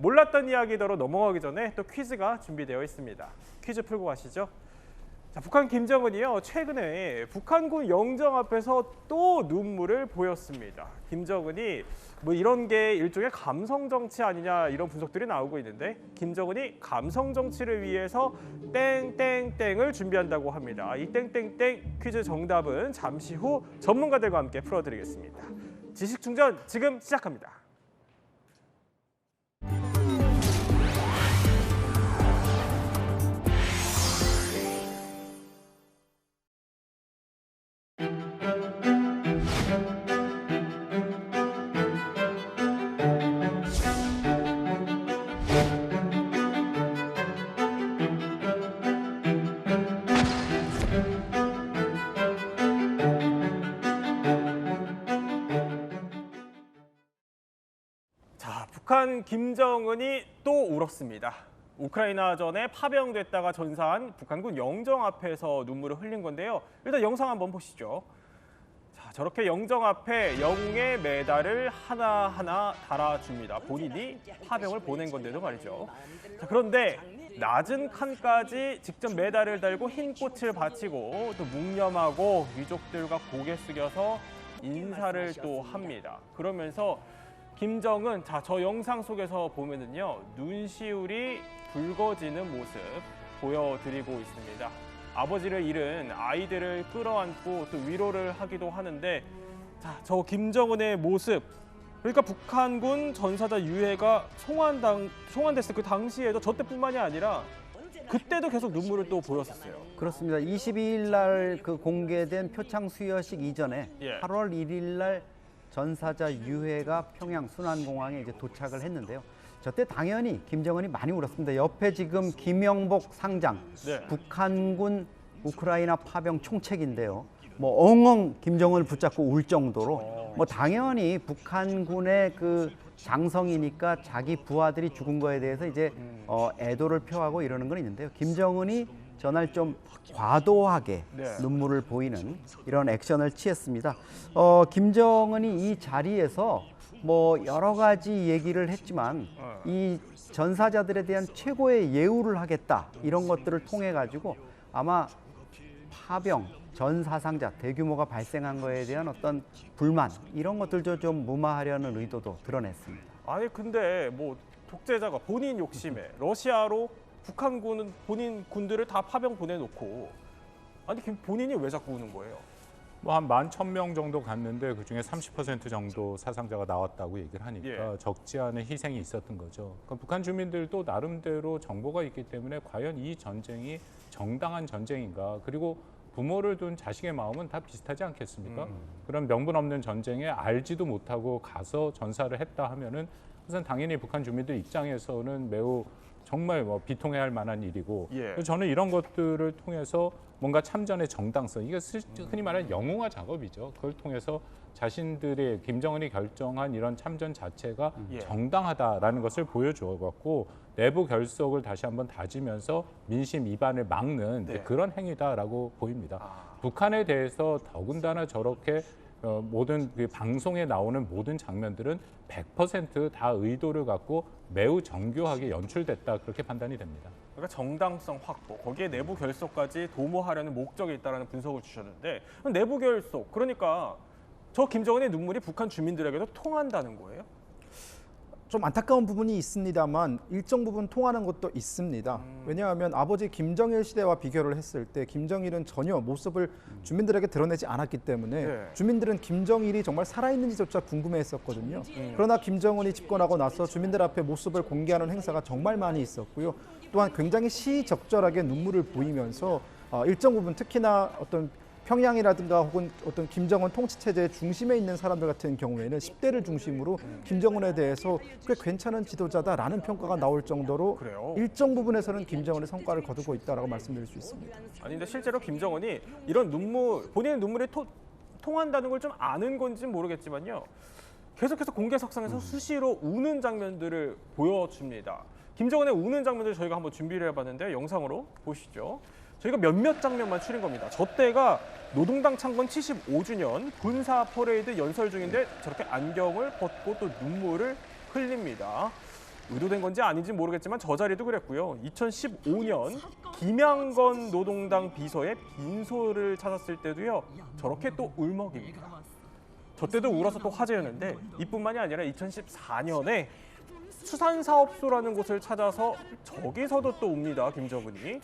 몰랐던 이야기대로 넘어가기 전에 또 퀴즈가 준비되어 있습니다. 퀴즈 풀고 가시죠. 자, 북한 김정은이요. 최근에 북한군 영정 앞에서 또 눈물을 보였습니다. 김정은이 뭐 이런 게 일종의 감성 정치 아니냐 이런 분석들이 나오고 있는데 김정은이 감성 정치를 위해서 땡땡땡을 준비한다고 합니다. 이 땡땡땡 퀴즈 정답은 잠시 후 전문가들과 함께 풀어드리겠습니다. 지식 충전 지금 시작합니다. 북한 김정은이 또 울었습니다. 우크라이나전에 파병됐다가 전사한 북한군 영정 앞에서 눈물을 흘린 건데요. 일단 영상 한번 보시죠. 자, 저렇게 영정 앞에 영웅의 메달을 하나하나 달아줍니다. 본인이 파병을 보낸 건데도 말이죠. 자, 그런데 낮은 칸까지 직접 메달을 달고 흰 꽃을 바치고 또 묵념하고 유족들과 고개 숙여서 인사를 또 합니다. 그러면서 김정은, 자, 저 영상 속에서 보면은요, 눈시울이 붉어지는 모습 보여드리고 있습니다. 아버지를 잃은 아이들을 끌어안고 또 위로를 하기도 하는데, 자, 저 김정은의 모습, 그러니까 북한군 전사자 유해가 송환됐을 그 당시에도 저 때뿐만이 아니라 그때도 계속 눈물을 또 보였었어요. 그렇습니다. 22일 날 그 공개된 표창 수여식 이전에 8월 1일 날 전사자 유해가 평양 순환공항에 이제 도착을 했는데요. 저때 당연히 김정은이 많이 울었습니다. 옆에 지금 김영복 상장, 북한군 우크라이나 파병 총책인데요. 뭐 엉엉 김정은을 붙잡고 울 정도로 뭐 당연히 북한군의 그 장성이니까 자기 부하들이 죽은 거에 대해서 이제 애도를 표하고 이러는 건 있는데요. 김정은이 전날 좀 과도하게 눈물을 보이는 이런 액션을 취했습니다. 김정은이 이 자리에서 뭐 여러 가지 얘기를 했지만 이 전사자들에 대한 최고의 예우를 하겠다 이런 것들을 통해 가지고 아마 파병, 전 사상자 대규모가 발생한 거에 대한 어떤 불만 이런 것들도 좀 무마하려는 의도도 드러냈습니다. 아니 근데 뭐 독재자가 본인 욕심에 러시아로 북한군은 본인 군들을 다 파병 보내놓고 아니 본인이 왜 자꾸 우는 거예요? 뭐 한 11,000명 정도 갔는데 그중에 30% 정도 사상자가 나왔다고 얘기를 하니까 적지 않은 희생이 있었던 거죠. 그러니까 북한 주민들도 나름대로 정보가 있기 때문에 과연 이 전쟁이 정당한 전쟁인가, 그리고 부모를 둔 자식의 마음은 다 비슷하지 않겠습니까? 그런 명분 없는 전쟁에 알지도 못하고 가서 전사를 했다 하면은 우선 당연히 북한 주민들 입장에서는 매우 정말 뭐 비통해야 할 만한 일이고, 저는 이런 것들을 통해서 뭔가 참전의 정당성, 이게 흔히 말하는 영웅화 작업이죠. 그걸 통해서 자신들의 김정은이 결정한 이런 참전 자체가 정당하다라는 것을 보여주었고, 내부 결속을 다시 한번 다지면서 민심 이반을 막는 그런 행위다라고 보입니다. 북한에 대해서 더군다나 저렇게 모든 그 방송에 나오는 모든 장면들은 100% 다 의도를 갖고 매우 정교하게 연출됐다, 그렇게 판단이 됩니다. 그러니까 정당성 확보, 거기에 내부 결속까지 도모하려는 목적이 있다는 분석을 주셨는데, 내부 결속, 그러니까 저 김정은의 눈물이 북한 주민들에게도 통한다는 거예요? 좀 안타까운 부분이 있습니다만 일정 부분 통하는 것도 있습니다. 왜냐하면 아버지 김정일 시대와 비교를 했을 때 김정일은 전혀 모습을 주민들에게 드러내지 않았기 때문에 주민들은 김정일이 정말 살아있는지조차 궁금해했었거든요. 그러나 김정은이 집권하고 나서 주민들 앞에 모습을 공개하는 행사가 정말 많이 있었고요. 또한 굉장히 시적절하게 눈물을 보이면서 일정 부분 특히나 어떤 평양이라든가 혹은 어떤 김정은 통치체제의 중심에 있는 사람들 같은 경우에는 10대를 중심으로 김정은에 대해서 꽤 괜찮은 지도자다라는 평가가 나올 정도로 일정 부분에서는 김정은의 성과를 거두고 있다라고 말씀드릴 수 있습니다. 아니 근데 실제로 김정은이 이런 본인의 눈물이 통한다는 걸 좀 아는 건지는 모르겠지만요. 계속해서 공개석상에서 수시로 우는 장면들을 보여줍니다. 김정은의 우는 장면들 저희가 한번 준비를 해봤는데 영상으로 보시죠. 저희가 몇몇 장면만 추린 겁니다. 저 때가 노동당 창건 75주년 군사 퍼레이드 연설 중인데 저렇게 안경을 벗고 또 눈물을 흘립니다. 의도된 건지 아닌지 모르겠지만 저 자리도 그랬고요. 2015년 김양건 노동당 비서의 빈소를 찾았을 때도요. 저렇게 또 울먹입니다. 저 때도 울어서 또 화제였는데 이뿐만이 아니라 2014년에 수산사업소라는 곳을 찾아서 저기서도 또 웁니다. 김정은이.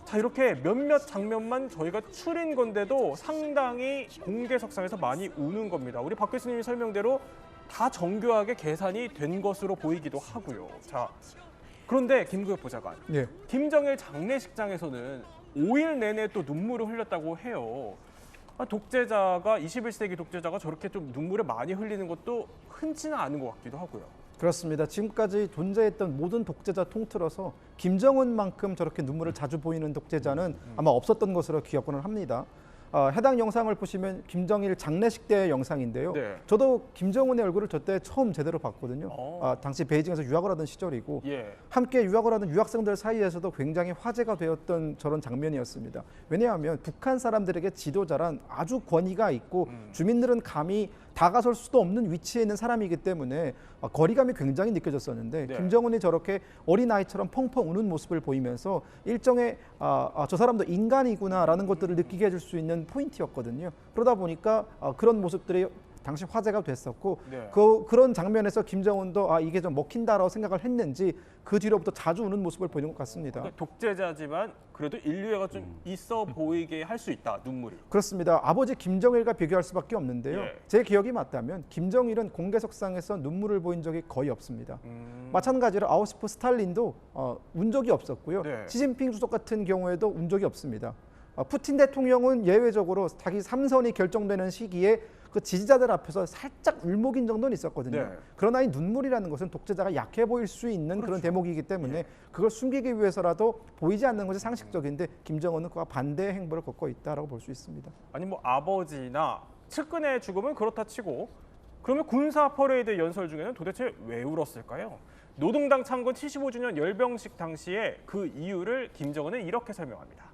자, 이렇게 몇몇 장면만 저희가 추린 건데도 상당히 공개석상에서 많이 우는 겁니다. 우리 박 교수님이 설명대로 다 정교하게 계산이 된 것으로 보이기도 하고요. 자, 그런데 김구엽 보좌관, 예. 김정일 장례식장에서는 5일 내내 또 눈물을 흘렸다고 해요. 독재자가 21세기 독재자가 저렇게 좀 눈물을 많이 흘리는 것도 흔치는 않은 것 같기도 하고요. 그렇습니다. 지금까지 존재했던 모든 독재자 통틀어서 김정은만큼 저렇게 눈물을 자주 보이는 독재자는 아마 없었던 것으로 기억을 합니다. 해당 영상을 보시면 김정일 장례식 때 영상인데요. 네. 저도 김정은의 얼굴을 저때 처음 제대로 봤거든요. 당시 베이징에서 유학을 하던 시절이고 예. 함께 유학을 하는 유학생들 사이에서도 굉장히 화제가 되었던 저런 장면이었습니다. 왜냐하면 북한 사람들에게 지도자란 아주 권위가 있고 주민들은 감히 다가설 수도 없는 위치에 있는 사람이기 때문에 거리감이 굉장히 느껴졌었는데 네. 김정은이 저렇게 어린아이처럼 펑펑 우는 모습을 보이면서 일종의 저 사람도 인간이구나라는 것들을 느끼게 해줄 수 있는 포인트였거든요. 그러다 보니까 그런 모습들이 당시 화제가 됐었고 네. 그런 장면에서 김정은도 이게 좀 먹힌다라고 생각을 했는지 그 뒤로부터 자주 우는 모습을 보이는 것 같습니다. 독재자지만 그래도 인류애가 좀 있어 보이게 할 수 있다, 눈물이. 그렇습니다. 아버지 김정일과 비교할 수밖에 없는데요. 예. 제 기억이 맞다면 김정일은 공개석상에서 눈물을 보인 적이 거의 없습니다. 마찬가지로 아우시프 스탈린도 운 적이 없었고요. 네. 시진핑 주석 같은 경우에도 운 적이 없습니다. 푸틴 대통령은 예외적으로 자기 3선이 결정되는 시기에 그 지지자들 앞에서 살짝 울먹인 정도는 있었거든요. 네. 그러나 이 눈물이라는 것은 독재자가 약해 보일 수 있는 그런 대목이기 때문에 그걸 숨기기 위해서라도 보이지 않는 것이 상식적인데 김정은은 그와 반대의 행보를 걷고 있다라고 볼 수 있습니다. 아니 뭐 아버지나 측근의 죽음은 그렇다 치고 그러면 군사 퍼레이드 연설 중에는 도대체 왜 울었을까요? 노동당 창건 75주년 열병식 당시에 그 이유를 김정은은 이렇게 설명합니다.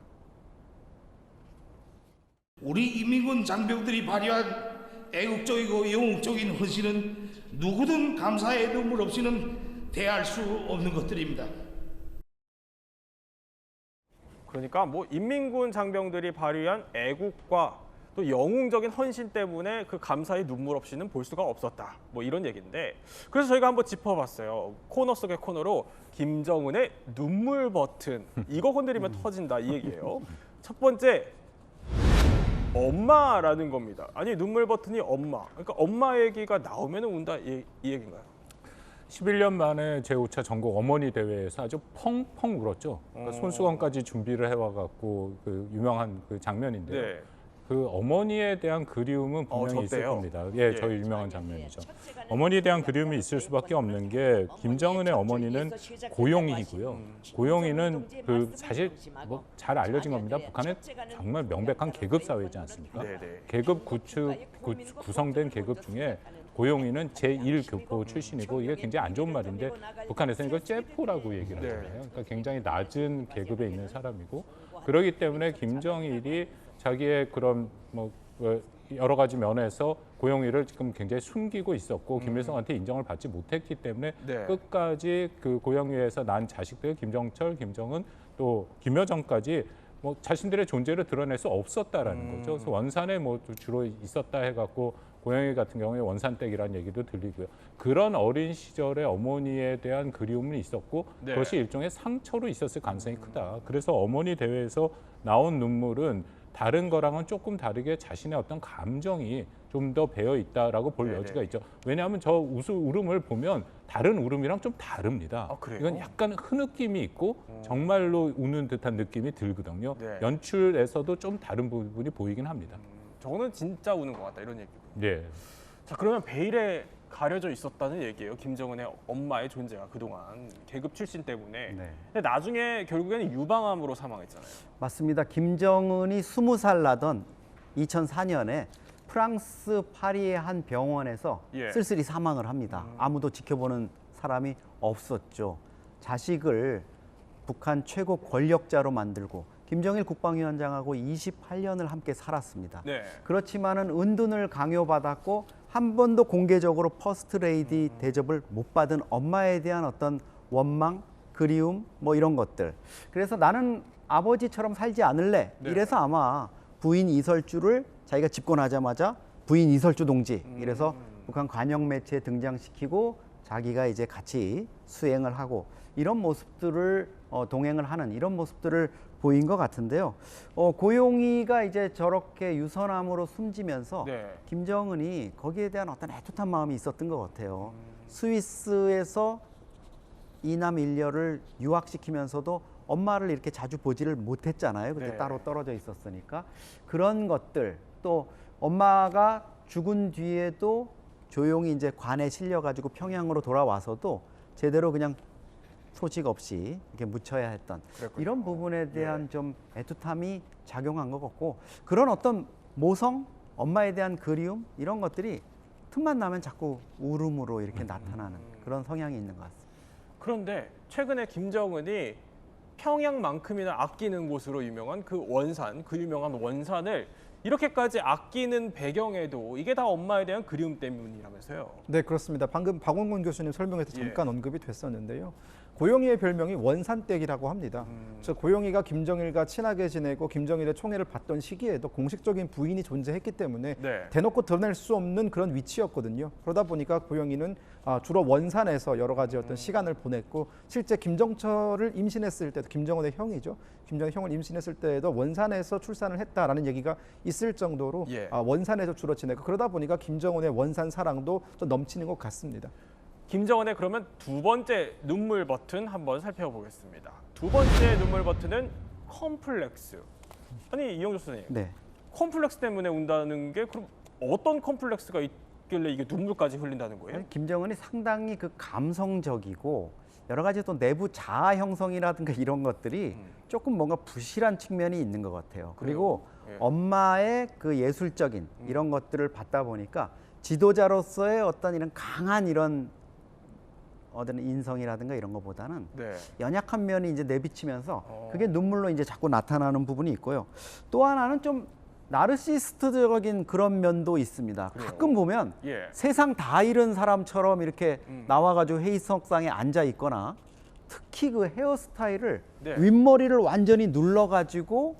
우리 인민군 장병들이 발휘한 애국적이고 영웅적인 헌신은 누구든 감사의 눈물 없이는 대할 수 없는 것들입니다. 그러니까 뭐 인민군 장병들이 발휘한 애국과 또 영웅적인 헌신 때문에 그 감사의 눈물 없이는 볼 수가 없었다. 뭐 이런 얘기인데 그래서 저희가 한번 짚어봤어요. 코너 속의 코너로 김정은의 눈물 버튼 이거 건드리면 터진다 이 얘기예요. 첫 번째 엄마라는 겁니다. 아니 눈물 버튼이 엄마. 그러니까 엄마 얘기가 나오면 운다 이 얘기인가요? 11년 만에 제5차 전국 어머니 대회에서 아주 펑펑 울었죠. 그러니까 손수건까지 준비를 해와갖고 그 유명한 그 장면인데요. 네. 그 어머니에 대한 그리움은 분명히 있을 저때요? 겁니다. 예, 저희 유명한 장면이죠. 어머니에 대한 그리움이 있을 수밖에 없는 게 김정은의 어머니는 고용이고요. 고용이는 그 사실 뭐 잘 알려진 겁니다. 북한은 정말 명백한 계급 사회이지 않습니까? 네네. 계급 구성된 계급 중에 고용인은 제1교포 출신이고 이게 굉장히 안 좋은 말인데 북한에서는 이걸 째포라고 얘기를 하잖아요. 그러니까 굉장히 낮은 계급에 있는 사람이고 그렇기 때문에 김정일이 자기의 그런 뭐 여러 가지 면에서 고용일을 지금 굉장히 숨기고 있었고 김일성한테 인정을 받지 못했기 때문에 네. 끝까지 그 고영위에서 난 자식들 김정철, 김정은 또 김여정까지 뭐 자신들의 존재를 드러낼 수 없었다라는 거죠. 그래서 원산에 뭐 주로 있었다 해갖고 고영희 같은 경우에 원산댁이라는 얘기도 들리고요. 그런 어린 시절의 어머니에 대한 그리움은 있었고 네. 그것이 일종의 상처로 있었을 가능성이 크다. 그래서 어머니 대회에서 나온 눈물은 다른 거랑은 조금 다르게 자신의 어떤 감정이 좀 더 배어 있다라고 볼 네네. 여지가 있죠. 왜냐하면 저 울음을 보면 다른 울음이랑 좀 다릅니다. 아, 그래요? 이건 약간 흐느낌이 있고 정말로 우는 듯한 느낌이 들거든요. 네. 연출에서도 좀 다른 부분이 보이긴 합니다. 저거는 진짜 우는 것 같다 이런 얘기고. 예. 자 그러면 베일에 가려져 있었다는 얘기예요. 김정은의 엄마의 존재가 그동안 계급 출신 때문에. 네. 근데 나중에 결국에는 유방암으로 사망했잖아요. 맞습니다. 김정은이 20살 나던 2004년에 프랑스 파리의 한 병원에서 예. 쓸쓸히 사망을 합니다. 아무도 지켜보는 사람이 없었죠. 자식을 북한 최고 권력자로 만들고 김정일 국방위원장하고 28년을 함께 살았습니다. 네. 그렇지만은 은둔을 강요받았고 한 번도 공개적으로 퍼스트 레이디 대접을 못 받은 엄마에 대한 어떤 원망, 그리움 뭐 이런 것들. 그래서 나는 아버지처럼 살지 않을래. 네. 이래서 아마 부인 이설주를 자기가 집권하자마자 부인 이설주 동지 이래서 북한 관영 매체에 등장시키고 자기가 이제 같이 수행을 하고 이런 모습들을 동행을 하는 이런 모습들을 보인 것 같은데요. 고용이가 이제 저렇게 유서남으로 숨지면서 네. 김정은이 거기에 대한 어떤 애틋한 마음이 있었던 것 같아요. 스위스에서 이남 일녀를 유학시키면서도 엄마를 이렇게 자주 보지를 못했잖아요. 그때 네. 따로 떨어져 있었으니까. 그런 것들 또 엄마가 죽은 뒤에도 조용히 이제 관에 실려가지고 평양으로 돌아와서도 제대로 그냥 소식 없이 이렇게 묻혀야 했던 그랬군요. 이런 부분에 대한 좀 애틋함이 작용한 것 같고 그런 어떤 모성, 엄마에 대한 그리움 이런 것들이 틈만 나면 자꾸 울음으로 이렇게 나타나는 그런 성향이 있는 것 같습니다. 그런데 최근에 김정은이 평양만큼이나 아끼는 곳으로 유명한 그 원산, 그 유명한 원산을 이렇게까지 아끼는 배경에도 이게 다 엄마에 대한 그리움 때문이라면서요. 네, 그렇습니다. 방금 박원곤 교수님 설명에서 예. 잠깐 언급이 됐었는데요. 고용이의 별명이 원산댁이라고 합니다. 저 고용이가 김정일과 친하게 지내고 김정일의 총애를 받던 시기에도 공식적인 부인이 존재했기 때문에 네. 대놓고 드러낼 수 없는 그런 위치였거든요. 그러다 보니까 고용이는 주로 원산에서 여러 가지 어떤 시간을 보냈고 실제 김정철을 임신했을 때도 김정은의 형이죠. 김정은 형을 임신했을 때에도 원산에서 출산을 했다라는 얘기가 있을 정도로 예. 원산에서 주로 지내고 그러다 보니까 김정은의 원산 사랑도 좀 넘치는 것 같습니다. 김정은의 그러면 두 번째 눈물 버튼 한번 살펴보겠습니다. 두 번째 눈물 버튼은 컴플렉스. 아니 이영조 선생님, 네. 컴플렉스 때문에 운다는 게 그럼 어떤 컴플렉스가 있길래 이게 눈물까지 흘린다는 거예요? 김정은이 상당히 그 감성적이고 여러 가지 또 내부 자아 형성이라든가 이런 것들이 조금 뭔가 부실한 측면이 있는 것 같아요. 그리고 예. 엄마의 그 예술적인 이런 것들을 받다 보니까 지도자로서의 어떤 이런 강한 이런 어떤 인성이라든가 이런 것보다는 네. 연약한 면이 이제 내비치면서 그게 눈물로 이제 자꾸 나타나는 부분이 있고요. 또 하나는 좀 나르시스트적인 그런 면도 있습니다. 그래요? 가끔 보면 예. 세상 다 잃은 사람처럼 이렇게 나와가지고 회의석상에 앉아 있거나 특히 그 헤어스타일을 네. 윗머리를 완전히 눌러가지고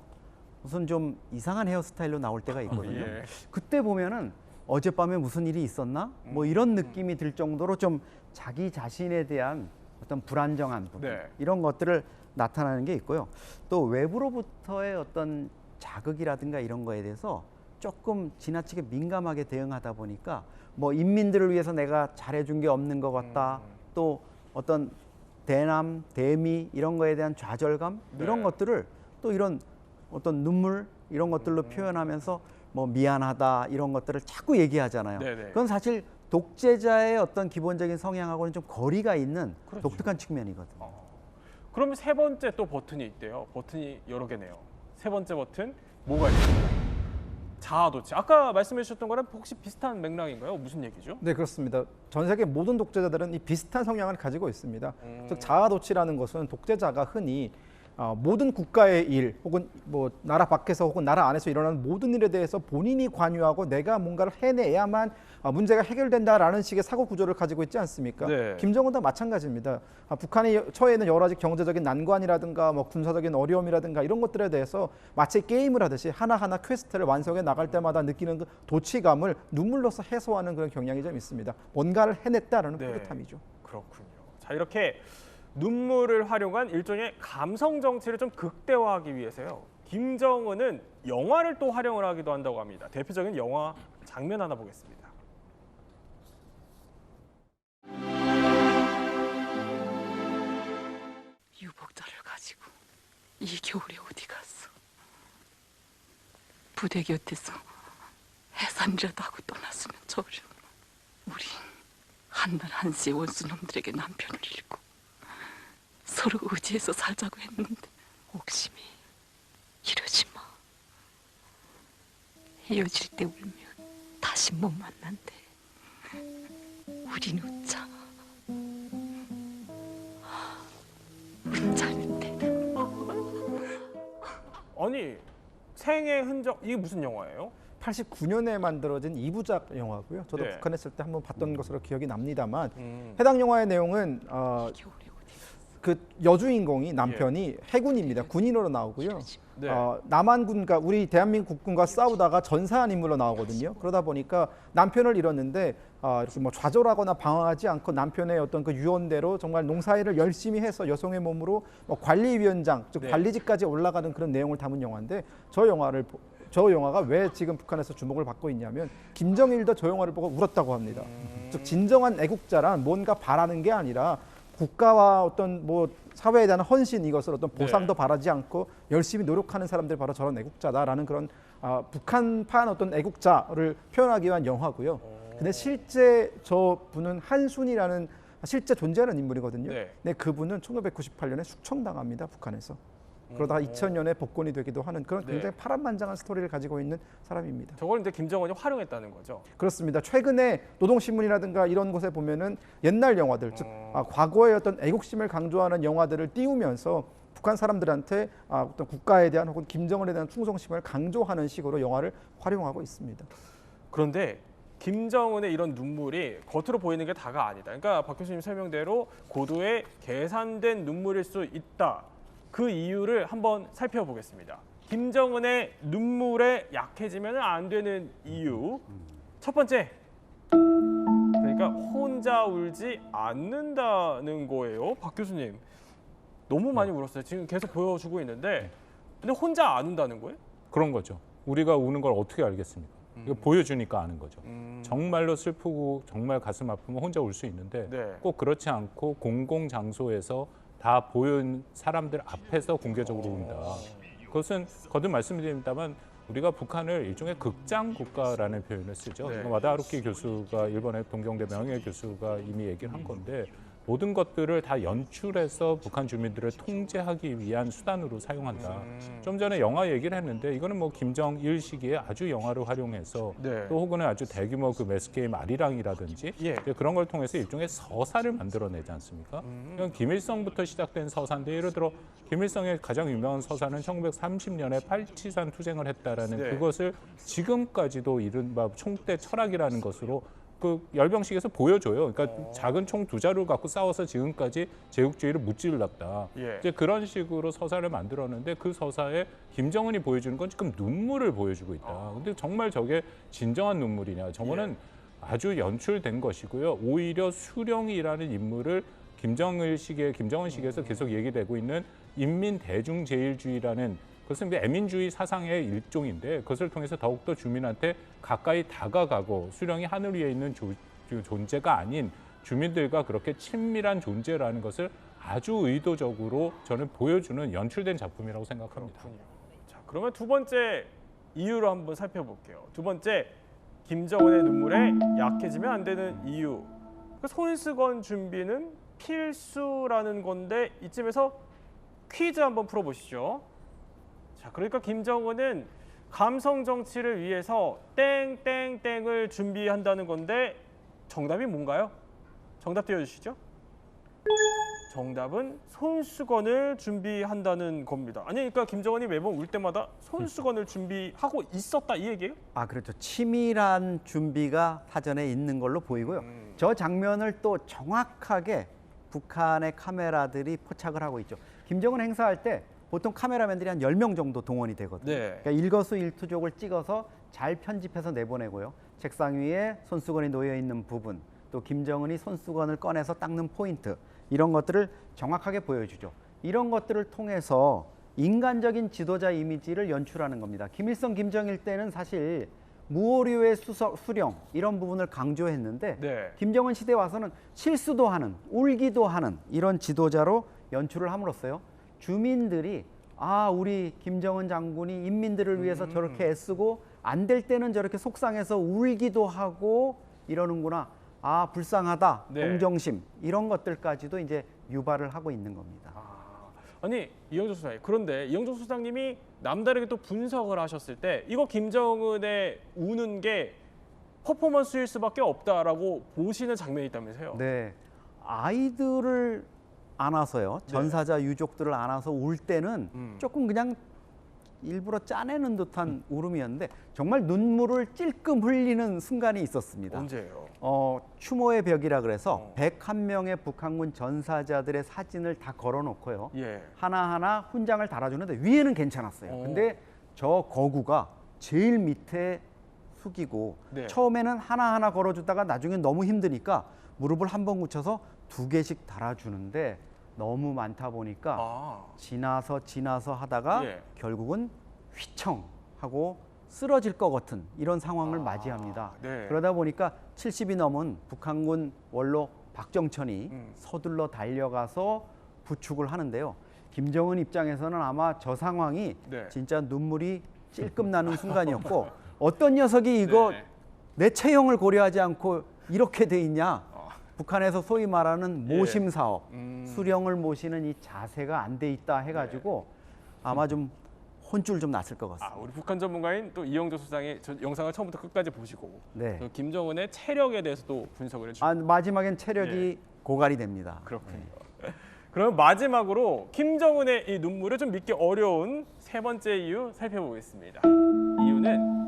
무슨 좀 이상한 헤어스타일로 나올 때가 있거든요. 예. 그때 보면은 어젯밤에 무슨 일이 있었나? 뭐 이런 느낌이 들 정도로 좀 자기 자신에 대한 어떤 불안정한 부분 네. 이런 것들을 나타나는 게 있고요. 또 외부로부터의 어떤 자극이라든가 이런 거에 대해서 조금 지나치게 민감하게 대응하다 보니까 뭐 인민들을 위해서 내가 잘해준 게 없는 것 같다. 또 어떤 대남, 대미 이런 거에 대한 좌절감 네. 이런 것들을 또 이런 어떤 눈물 이런 것들로 표현하면서 뭐 미안하다 이런 것들을 자꾸 얘기하잖아요. 네네. 그건 사실 독재자의 어떤 기본적인 성향하고는 좀 거리가 있는 그렇죠. 독특한 측면이거든요. 그럼 세 번째 또 버튼이 있대요. 버튼이 여러 개네요. 세 번째 버튼 뭐가 있습니까? 자아도취. 아까 말씀해 주셨던 거랑 혹시 비슷한 맥락인가요? 무슨 얘기죠? 네, 그렇습니다. 전 세계 모든 독재자들은 이 비슷한 성향을 가지고 있습니다. 즉 자아도취라는 것은 독재자가 흔히 모든 국가의 일 혹은 뭐 나라 밖에서 혹은 나라 안에서 일어나는 모든 일에 대해서 본인이 관여하고 내가 뭔가를 해내야만 문제가 해결된다라는 식의 사고 구조를 가지고 있지 않습니까? 네. 김정은도 마찬가지입니다. 북한이 처해 있는 여러 가지 경제적인 난관이라든가 뭐 군사적인 어려움이라든가 이런 것들에 대해서 마치 게임을 하듯이 하나하나 퀘스트를 완성해 나갈 때마다 느끼는 그 도취감을 눈물로서 해소하는 그런 경향이 좀 있습니다. 뭔가를 해냈다라는 네. 뿌듯함이죠. 그렇군요. 자, 이렇게 눈물을 활용한 일종의 감성 정치를 좀 극대화하기 위해서요. 김정은은 영화를 또 활용을 하기도 한다고 합니다. 대표적인 영화 장면 하나 보겠습니다. 유복자를 가지고 이 겨울에 어디 갔어? 부대 곁에서 해산이라도 하고 떠났으면 좋으려. 우린 한날 한시에 원수놈들에게 남편을 잃고 서로 의지해서 살자고 했는데 옥심이 이러지 마. 헤어질 때 울면 다시 못 만난대. 우린 웃자. 웃자는데. 아니, 생의 흔적, 이게 무슨 영화예요? 89년에 만들어진 2부작 영화고요. 저도 네. 북한에 있을 때 한번 봤던 것으로 기억이 납니다만 음. 해당 영화의 내용은 겨울에 어디 그 여주인공이 남편이 해군입니다. 군인으로 나오고요. 네. 남한군과 우리 대한민국 국군과 싸우다가 전사한 인물로 나오거든요. 그러다 보니까 남편을 잃었는데 이렇게 뭐 좌절하거나 방황하지 않고 남편의 어떤 그 유언대로 정말 농사일을 열심히 해서 여성의 몸으로 뭐 관리위원장, 즉 네. 관리직까지 올라가는 그런 내용을 담은 영화인데 저 영화가 왜 지금 북한에서 주목을 받고 있냐면 김정일도 저 영화를 보고 울었다고 합니다. 즉 진정한 애국자란 뭔가 바라는 게 아니라 국가와 어떤 뭐 사회에 대한 헌신 이것을 어떤 보상도 바라지 않고 열심히 노력하는 사람들 바로 저런 애국자다라는 그런 북한판 어떤 애국자를 표현하기 위한 영화고요. 근데 실제 저 분은 한순이라는 실제 존재하는 인물이거든요. 네. 근데 그분은 1998년에 숙청당합니다. 북한에서. 그러다가 2000년에 복권이 되기도 하는 그런 굉장히 파란만장한 스토리를 가지고 있는 사람입니다. 저걸 이제 김정은이 활용했다는 거죠. 그렇습니다. 최근에 노동신문이라든가 이런 곳에 보면은 옛날 영화들, 즉 과거의 어떤 애국심을 강조하는 영화들을 띄우면서 북한 사람들한테 어떤 국가에 대한 혹은 김정은에 대한 충성심을 강조하는 식으로 영화를 활용하고 있습니다. 그런데 김정은의 이런 눈물이 겉으로 보이는 게 다가 아니다. 그러니까 박 교수님 설명대로 고도의 계산된 눈물일 수 있다. 그 이유를 한번 살펴보겠습니다. 김정은의 눈물에 약해지면 안 되는 이유. 첫 번째, 그러니까 혼자 울지 않는다는 거예요. 박 교수님, 너무 많이 울었어요. 지금 계속 보여주고 있는데, 근데 혼자 안 운다는 거예요? 그런 거죠. 우리가 우는 걸 어떻게 알겠습니까? 이거 보여주니까 아는 거죠. 정말로 슬프고 정말 가슴 아프면 혼자 울 수 있는데 네. 꼭 그렇지 않고 공공 장소에서 다 보는 사람들 앞에서 공개적으로 운다. 그것은 거듭 말씀드립니다만 우리가 북한을 일종의 극장 국가라는 표현을 쓰죠. 네. 와다하루키 교수가 일본의 동경대 명예 교수가 이미 얘기를 한 건데 모든 것들을 다 연출해서 북한 주민들을 통제하기 위한 수단으로 사용한다. 좀 전에 영화 얘기를 했는데 이거는 뭐 김정일 시기에 아주 영화를 활용해서 네. 또 혹은 아주 대규모 그 매스게임 아리랑이라든지 예. 그런 걸 통해서 일종의 서사를 만들어내지 않습니까? 이건 김일성부터 시작된 서사인데 예를 들어 김일성의 가장 유명한 서사는 1930년에 팔치산 투쟁을 했다라는 네. 그것을 지금까지도 이른바 총대 철학이라는 것으로 그 열병식에서 보여줘요. 그러니까 작은 총 2자루를 갖고 싸워서 지금까지 제국주의를 무찔렀다. 예. 이제 그런 식으로 서사를 만들었는데 그 서사에 김정은이 보여주는 건 지금 눈물을 보여주고 있다. 근데 정말 저게 진정한 눈물이냐? 저거는 아주 연출된 것이고요. 오히려 수령이라는 인물을 김정은 시기에서 계속 얘기되고 있는 인민대중제일주의라는 그것은 애민주의 사상의 일종인데 그것을 통해서 더욱더 주민한테 가까이 다가가고 수령이 하늘 위에 있는 존재가 아닌 주민들과 그렇게 친밀한 존재라는 것을 아주 의도적으로 저는 보여주는 연출된 작품이라고 생각합니다. 그렇군요. 자, 그러면 두 번째 이유로 한번 살펴볼게요. 두 번째, 김정은의 눈물에 약해지면 안 되는 이유. 그 손수건 준비는 필수라는 건데 이쯤에서 퀴즈 한번 풀어보시죠. 자, 그러니까 김정은은 감성 정치를 위해서 땡땡땡을 준비한다는 건데 정답이 뭔가요? 정답 띄워주시죠. 정답은 손수건을 준비한다는 겁니다. 아니, 그러니까 김정은이 매번 울 때마다 손수건을 준비하고 있었다 이 얘기예요? 그렇죠. 치밀한 준비가 사전에 있는 걸로 보이고요. 저 장면을 또 정확하게 북한의 카메라들이 포착을 하고 있죠. 김정은 행사할 때 보통 카메라맨들이 한 10명 정도 동원이 되거든요. 네. 그러니까 일거수일투족을 찍어서 잘 편집해서 내보내고요. 책상 위에 손수건이 놓여 있는 부분, 또 김정은이 손수건을 꺼내서 닦는 포인트, 이런 것들을 정확하게 보여주죠. 이런 것들을 통해서 인간적인 지도자 이미지를 연출하는 겁니다. 김일성, 김정일 때는 사실 무오류의 수령 이런 부분을 강조했는데 네. 김정은 시대에 와서는 실수도 하는, 울기도 하는 이런 지도자로 연출을 함으로써요. 주민들이 우리 김정은 장군이 인민들을 위해서 저렇게 애쓰고 안 될 때는 저렇게 속상해서 울기도 하고 이러는구나. 불쌍하다. 네. 동정심 이런 것들까지도 이제 유발을 하고 있는 겁니다. 아니, 이영조 소장님, 그런데 이영조 소장님이 남다르게 또 분석을 하셨을 때 이거 김정은의 우는 게 퍼포먼스일 수밖에 없다라고 보시는 장면이 있다면서요? 네, 아이들을 안아서요. 전사자 유족들을 안아서 울 때는 조금 그냥 일부러 짜내는 듯한 울음이었는데 정말 눈물을 찔끔 흘리는 순간이 있었습니다. 언제예요? 추모의 벽이라 그래서 101명의 북한군 전사자들의 사진을 다 걸어놓고요. 예. 하나하나 훈장을 달아주는데 위에는 괜찮았어요. 근데 저 거구가 제일 밑에 숙이고 네. 처음에는 하나하나 걸어주다가 나중에 너무 힘드니까 무릎을 한 번 굳혀서 2개씩 달아주는데 너무 많다 보니까 지나서 하다가 예. 결국은 휘청 하고 쓰러질 것 같은 이런 상황을 맞이합니다. 네. 그러다 보니까 70이 넘은 북한군 원로 박정천이 서둘러 달려가서 부축을 하는데요. 김정은 입장에서는 아마 저 상황이 네. 진짜 눈물이 찔끔 나는 순간이었고 어떤 녀석이 이거 네. 내 체형을 고려하지 않고 이렇게 돼 있냐. 북한에서 소위 말하는 모심 사업, 수령을 모시는 이 자세가 안 돼 있다 해가지고 아마 좀 혼쭐 좀 났을 것 같습니다. 우리 북한 전문가인 또 이영조 소장이 저 영상을 처음부터 끝까지 보시고 네. 또 김정은의 체력에 대해서도 분석을 해주고 마지막엔 체력이 고갈이 됩니다. 그렇군요. 그럼 마지막으로 김정은의 이 눈물을 좀 믿기 어려운 세 번째 이유 살펴보겠습니다. 이유는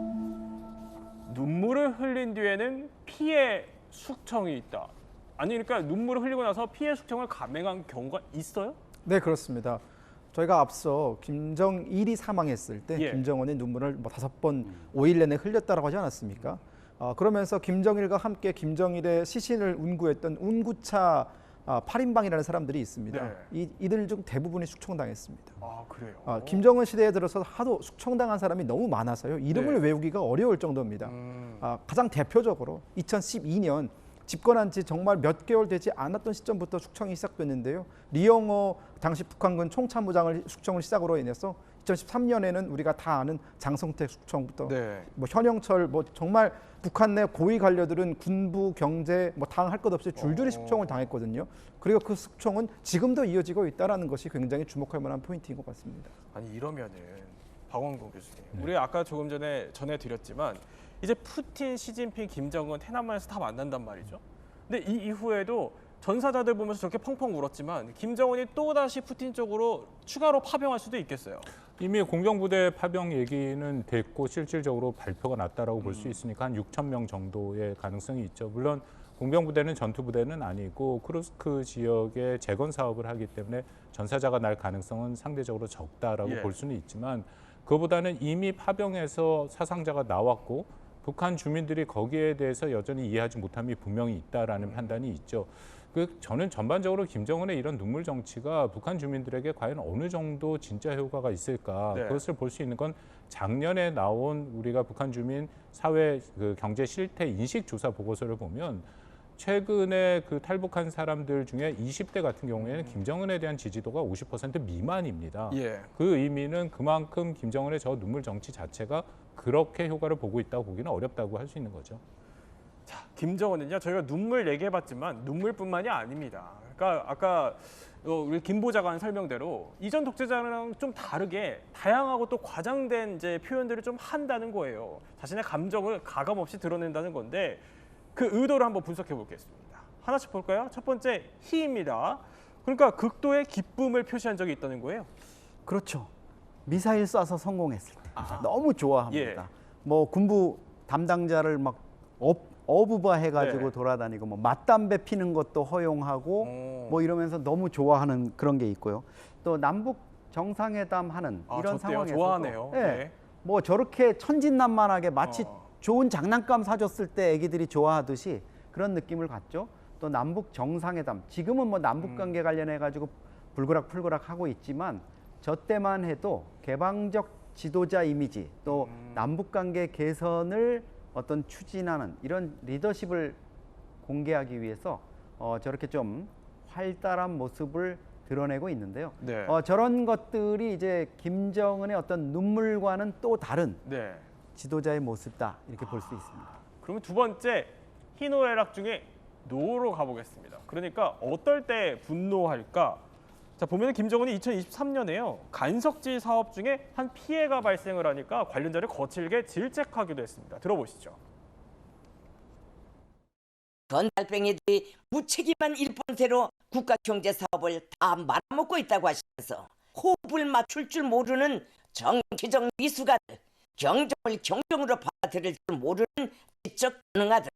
눈물을 흘린 뒤에는 피해 숙청이 있다. 아니 그러니까 눈물을 흘리고 나서 피해 숙청을 감행한 경우가 있어요? 네, 그렇습니다. 저희가 앞서 김정일이 사망했을 때 예. 김정은의 눈물을 5번 5일 내내 흘렸다라고 하지 않았습니까? 그러면서 김정일과 함께 김정일의 시신을 운구했던 운구차 8인방이라는 사람들이 있습니다. 네. 이들 중 대부분이 숙청당했습니다. 그래요? 김정은 시대에 들어서 하도 숙청당한 사람이 너무 많아서요. 이름을 네. 외우기가 어려울 정도입니다. 가장 대표적으로 2012년 집권한 지 정말 몇 개월 되지 않았던 시점부터 숙청이 시작됐는데요. 리영호 당시 북한군 총참모장을 숙청을 시작으로 인해서 2013년에는 우리가 다 아는 장성택 숙청부터 네. 현영철 정말 북한 내 고위 관료들은 군부 경제 당할 것 없이 줄줄이 숙청을 당했거든요. 그리고 그 숙청은 지금도 이어지고 있다라는 것이 굉장히 주목할 만한 포인트인 것 같습니다. 아니 이러면은 박원근 교수님, 우리 아까 조금 전에 전해드렸지만 이제 푸틴, 시진핑, 김정은 테난만에서 다 만난단 말이죠. 근데 이 이후에도 전사자들 보면서 저렇게 펑펑 울었지만 김정은이 또다시 푸틴 쪽으로 추가로 파병할 수도 있겠어요. 이미 공병부대 파병 얘기는 됐고 실질적으로 발표가 났다라고 볼 수 있으니까 한 6천 명 정도의 가능성이 있죠. 물론 공병부대는 전투부대는 아니고 쿠르스크 지역의 재건 사업을 하기 때문에 전사자가 날 가능성은 상대적으로 적다라고 예. 볼 수는 있지만 그보다는 이미 파병해서 사상자가 나왔고 북한 주민들이 거기에 대해서 여전히 이해하지 못함이 분명히 있다라는 판단이 있죠. 저는 전반적으로 김정은의 이런 눈물 정치가 북한 주민들에게 과연 어느 정도 진짜 효과가 있을까? 네. 그것을 볼 수 있는 건 작년에 나온 우리가 북한 주민 사회 경제 실태 인식 조사 보고서를 보면 최근에 탈북한 사람들 중에 20대 같은 경우에는 김정은에 대한 지지도가 50% 미만입니다. 예. 그 의미는 그만큼 김정은의 저 눈물 정치 자체가 그렇게 효과를 보고 있다고 보기는 어렵다고 할 수 있는 거죠. 자, 김정은은요. 저희가 눈물 얘기해봤지만 눈물뿐만이 아닙니다. 그러니까 아까 우리 김 보좌관 설명대로 이전 독재자랑 좀 다르게 다양하고 또 과장된 이제 표현들을 좀 한다는 거예요. 자신의 감정을 가감 없이 드러낸다는 건데 그 의도를 한번 분석해 보겠습니다. 하나씩 볼까요? 첫 번째 희입니다. 그러니까 극도의 기쁨을 표시한 적이 있다는 거예요. 그렇죠. 미사일 쏴서 성공했을 때 너무 좋아합니다. 예. 군부 담당자를 막 어부바해가지고 네. 돌아다니고 맞담배 피는 것도 허용하고 이러면서 너무 좋아하는 그런 게 있고요. 또 남북 정상회담 하는 이런 상황에서 좋아하네요. 네. 저렇게 천진난만하게 마치 좋은 장난감 사줬을 때 애기들이 좋아하듯이 그런 느낌을 갖죠. 또 남북 정상회담, 지금은 남북 관계 관련해 가지고 불그락불그락 하고 있지만 저 때만 해도 개방적 지도자 이미지, 또 남북 관계 개선을 어떤 추진하는 이런 리더십을 공개하기 위해서 저렇게 좀 활달한 모습을 드러내고 있는데요. 네. 저런 것들이 이제 김정은의 어떤 눈물과는 또 다른 네. 지도자의 모습이다 이렇게 볼 수 있습니다. 그러면 두 번째 희노애락 중에 노로 가보겠습니다. 그러니까 어떨 때 분노할까? 자, 보면 김정은이 2023년에요. 간석지 사업 중에 한 피해가 발생을 하니까 관련자를 거칠게 질책하기도 했습니다. 들어보시죠. 건달뱅이들이 무책임한 일본세로 국가 경제 사업을 다 말아먹고 있다고 하시면서 호흡을 맞출 줄 모르는 정치적 미숙아들, 경종을 경종으로 받아들일 줄 모르는 지적 가능아들.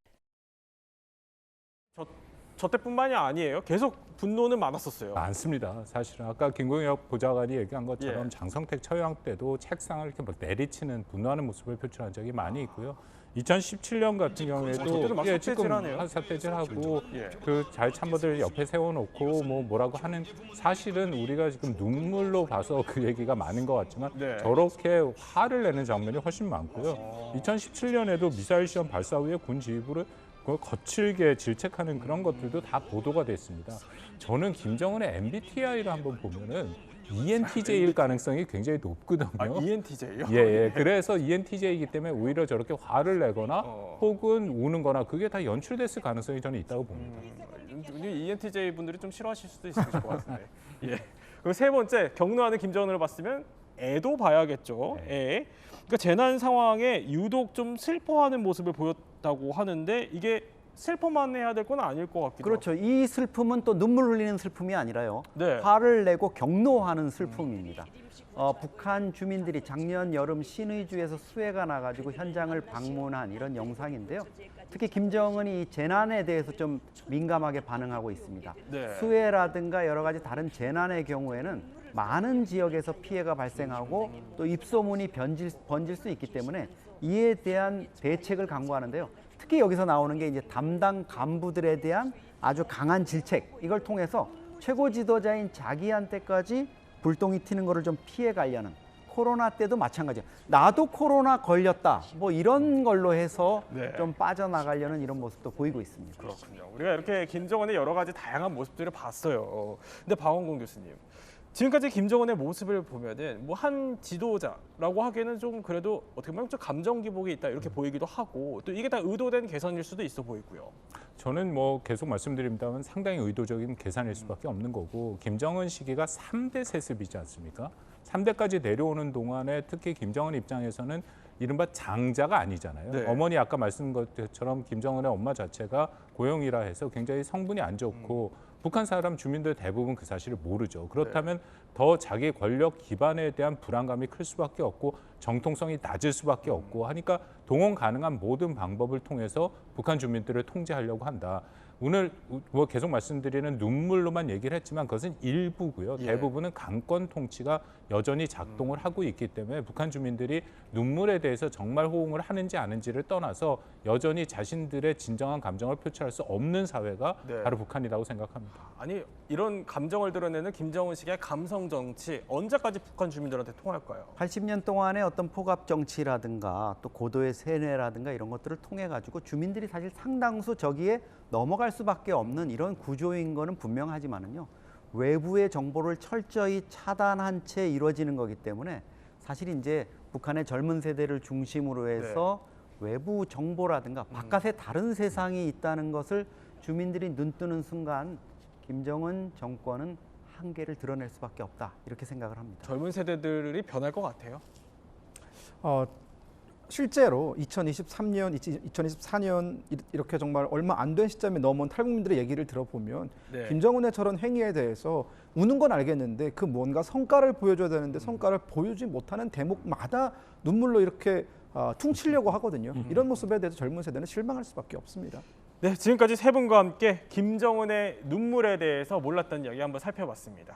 저 때뿐만이 아니에요. 계속 분노는 많았었어요. 많습니다. 사실은 아까 김광혁 보좌관이 얘기한 것처럼 예. 장성택 처형 때도 책상을 이렇게 막 내리치는 분노하는 모습을 표출한 적이 많이 있고요. 2017년 같은 경우에도 저때도 막 삿대질하네요. 삿대질하고 예. 그 잘 참모들 옆에 세워놓고 뭐라고 하는, 사실은 우리가 지금 눈물로 봐서 그 얘기가 많은 것 같지만 네. 저렇게 화를 내는 장면이 훨씬 많고요. 2017년에도 미사일 시험 발사 후에 군 지휘부를 그걸 거칠게 질책하는 그런 것들도 다 보도가 됐습니다. 저는 김정은의 MBTI를 한번 보면은 ENTJ일 가능성이 굉장히 높거든요. 아, ENTJ요? 예. 그래서 ENTJ이기 때문에 오히려 저렇게 화를 내거나 혹은 우는거나 그게 다 연출됐을 가능성이 저는 있다고 봅니다. ENTJ 분들이 좀 싫어하실 수도 있을 것 같은데. 예. 그리고 세 번째, 경로하는 김정은을 봤으면 애도 봐야겠죠. 애. 그러니까 재난 상황에 유독 좀 슬퍼하는 모습을 보였다고 하는데 이게 슬퍼만 해야 될 건 아닐 것 같기도 그렇죠. 이 슬픔은 또 눈물 흘리는 슬픔이 아니라요. 네. 화를 내고 경노하는 슬픔입니다. 북한 주민들이 작년 여름 신의주에서 수해가 나가지고 현장을 방문한 이런 영상인데요. 특히 김정은이 이 재난에 대해서 좀 민감하게 반응하고 있습니다. 네. 수해라든가 여러 가지 다른 재난의 경우에는 많은 지역에서 피해가 발생하고 또 입소문이 번질 수 있기 때문에 이에 대한 대책을 강구하는데요. 특히 여기서 나오는 게 이제 담당 간부들에 대한 아주 강한 질책, 이걸 통해서 최고 지도자인 자기한테까지 불똥이 튀는 거를 좀 피해 가려는, 코로나 때도 마찬가지예요. 나도 코로나 걸렸다, 뭐 이런 걸로 해서 네. 좀 빠져나가려는 이런 모습도 보이고 있습니다. 그렇군요. 우리가 이렇게 김정은의 여러 가지 다양한 모습들을 봤어요. 근데 박원공 교수님, 지금까지 김정은의 모습을 보면은 뭐 한 지도자라고 하기에는 좀 그래도 어떻게 보면 좀 감정 기복이 있다 이렇게 보이기도 하고, 또 이게 다 의도된 개선일 수도 있어 보이고요. 저는 뭐 계속 말씀드립니다만 상당히 의도적인 계산일 수밖에 없는 거고, 김정은 시기가 3대 세습이지 않습니까? 3대까지 내려오는 동안에 특히 김정은 입장에서는 이른바 장자가 아니잖아요. 네. 어머니 아까 말씀 것처럼 김정은의 엄마 자체가 고용이라 해서 굉장히 성분이 안 좋고 북한 사람 주민들 대부분 그 사실을 모르죠. 그렇다면 더 자기 권력 기반에 대한 불안감이 클 수밖에 없고 정통성이 낮을 수밖에 없고 하니까 동원 가능한 모든 방법을 통해서 북한 주민들을 통제하려고 한다. 오늘 뭐 계속 말씀드리는 눈물로만 얘기를 했지만 그것은 일부고요. 대부분은 강권 통치가 여전히 작동을 하고 있기 때문에 북한 주민들이 눈물에 대해서 정말 호응을 하는지 아닌지를 떠나서 여전히 자신들의 진정한 감정을 표출할 수 없는 사회가 네. 바로 북한이라고 생각합니다. 아니, 이런 감정을 드러내는 김정은식의 감성 정치 언제까지 북한 주민들한테 통할까요? 80년 동안의 어떤 포갑 정치라든가 또 고도의 세뇌라든가 이런 것들을 통해 가지고 주민들이 사실 상당수 저기에 넘어갈 수밖에 없는 이런 구조인 거는 분명하지만은요. 외부의 정보를 철저히 차단한 채 이루어지는 거기 때문에 사실 이제 북한의 젊은 세대를 중심으로 해서 외부 정보라든가 바깥에 다른 세상이 있다는 것을 주민들이 눈뜨는 순간 김정은 정권은 한계를 드러낼 수밖에 없다, 이렇게 생각을 합니다. 젊은 세대들이 변할 것 같아요. 실제로 2023년, 2024년 이렇게 정말 얼마 안 된 시점에 넘어온 탈북민들의 얘기를 들어보면 네. 김정은의 저런 행위에 대해서 우는 건 알겠는데 그 뭔가 성과를 보여줘야 되는데 성과를 보여주지 못하는 대목마다 눈물로 이렇게 퉁치려고 하거든요. 이런 모습에 대해서 젊은 세대는 실망할 수밖에 없습니다. 네, 지금까지 세 분과 함께 김정은의 눈물에 대해서 몰랐던 이야기 한번 살펴봤습니다.